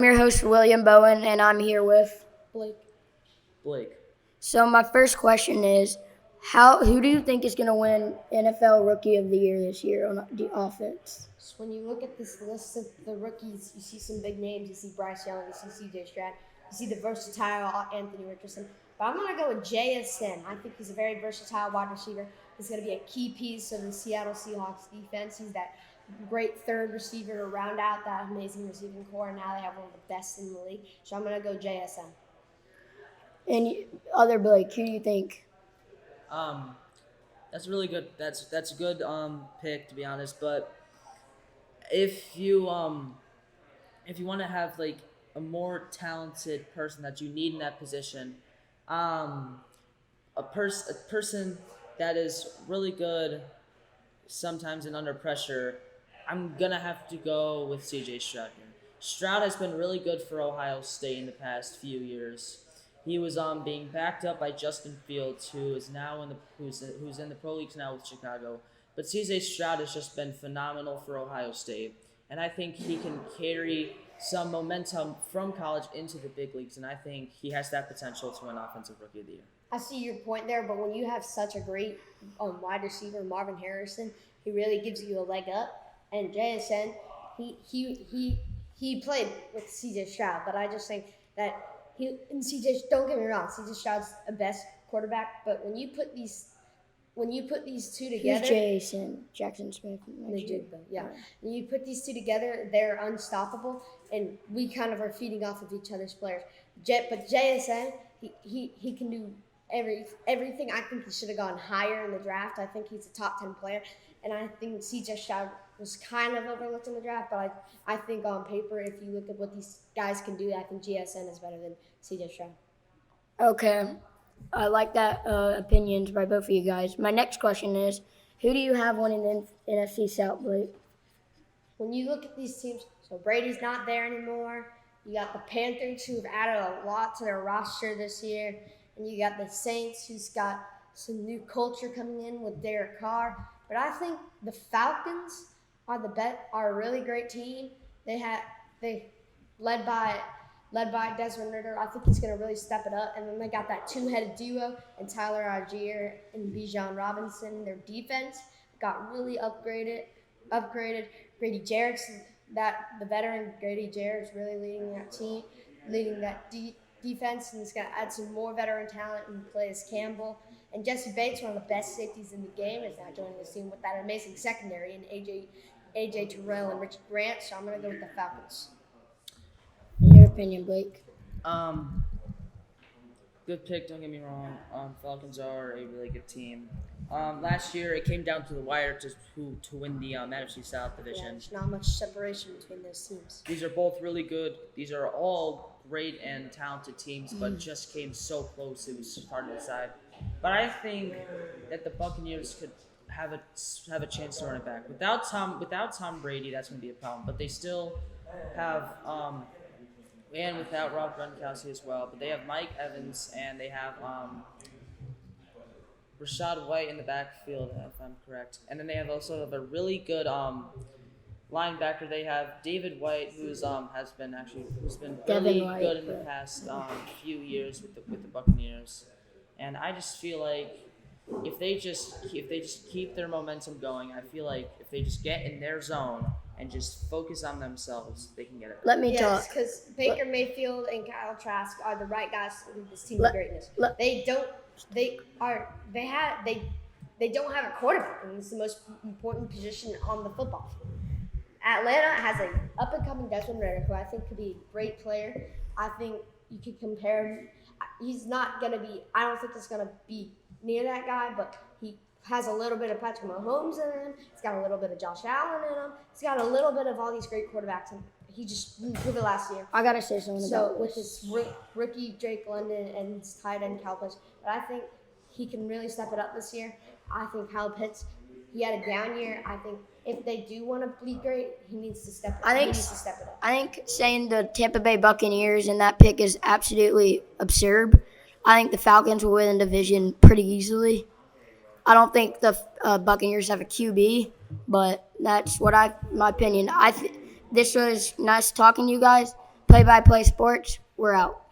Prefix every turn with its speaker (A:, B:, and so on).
A: I'm your host, William Bowen, and I'm here with
B: Blake.
C: Blake.
A: So my first question is, who do you think is going to win NFL Rookie of the Year this year on the offense?
B: So when you look at this list of the rookies, you see some big names. You see Bryce Young, you see C.J. Stroud, you see the versatile Anthony Richardson. But I'm going to go with JSN. I think he's a very versatile wide receiver. He's going to be a key piece of the Seattle Seahawks defense. He's that great third receiver to round out that amazing receiving core. And now they have one of the best in the league. So I'm going to go JSN.
A: And other Blake, who do you think?
C: That's really good. That's a good pick, to be honest. But if you if you want to have like a more talented person that you need in that position, a person that is really good sometimes and under pressure, I'm gonna have to go with C.J. Stroud here. Stroud has been really good for Ohio State in the past few years. He was being backed up by Justin Fields, who is now who's in the pro leagues now with Chicago. But C.J. Stroud has just been phenomenal for Ohio State, and I think he can carry some momentum from college into the big leagues, and I think he has that potential to win Offensive Rookie of the Year.
B: I see your point there, but when you have such a great wide receiver, Marvin Harrison, he really gives you a leg up. And JSN, he played with C.J. Stroud, but I just think that don't get me wrong, C.J. Stroud's the best quarterback. But when you put these two together,
A: Who's Jackson Smith?
B: they did though, yeah. When you put these two together, they're unstoppable, and we kind of are feeding off of each other's players. But JSN, he can do everything. I think he should have gone higher in the draft. I think he's a top 10 player, and I think C.J. Stroud was kind of overlooked in the draft. But I think on paper, if you look at what these guys can do, I think JSN is better than C.J. Stroud.
A: Okay, I like that opinions by both of you guys. My next question is, who do you have winning the NFC South, Blake?
B: When you look at these teams, so Brady's not there anymore. You got the Panthers, who've added a lot to their roster this year. And you got the Saints, who's got some new culture coming in with Derek Carr. But I think the Falcons are a really great team. They led by Desmond Ritter. I think he's going to really step it up. And then they got that two-headed duo and Tyler Algier and Bijan Robinson. Their defense got really upgraded. Grady Jarrett's the veteran Grady Jarrett's really leading that team, leading that defense, and he's going to add some more veteran talent and play as Campbell. And Jesse Bates, one of the best safeties in the game, is now joining the team with that amazing secondary in AJ Terrell and Richie Grant. So I'm going to go with the Falcons.
A: Your opinion, Blake?
C: Good pick, don't get me wrong. Falcons are a really good team. Last year, it came down to the wire to win the NFC South division.
B: Yeah, there's not much separation between those teams.
C: These are both really good. These are all great and talented teams, but just came so close it was hard to decide. But I think that the Buccaneers could have a chance to run it back. Without Tom Brady, that's going to be a problem. But they still have and without Rob Gronkowski as well. But they have Mike Evans and they have Rashad White in the backfield, if I'm correct. And then they have also a really good linebacker. They have David White, who's been really good in the past few years with the Buccaneers. And I just feel like if they just keep their momentum going, I feel like if they just get in their zone and just focus on themselves, they can get it.
A: Let me talk.
B: Because Baker Mayfield and Kyle Trask are the right guys to lead this team to greatness. They don't have a quarterback, and it's the most important position on the football field. Atlanta has an up-and-coming Desmond Ritter, who I think could be a great player. I think you could compare him. He's not going to be – I don't think he's going to be near that guy, but he has a little bit of Patrick Mahomes in him. He's got a little bit of Josh Allen in him. He's got a little bit of all these great quarterbacks, and he just proved it last year.
A: I got to say something about
B: with his rookie Drake London and his tight end Kyle Pitts, but I think he can really step it up this year. I think Kyle Pitts, he had a down year. I think if they do want to be great, he needs to step it up.
A: I think saying the Tampa Bay Buccaneers in that pick is absolutely absurd. I think the Falcons will win the division pretty easily. I don't think the Buccaneers have a QB, but that's my opinion. This was nice talking to you guys. Play by Play Sports, we're out.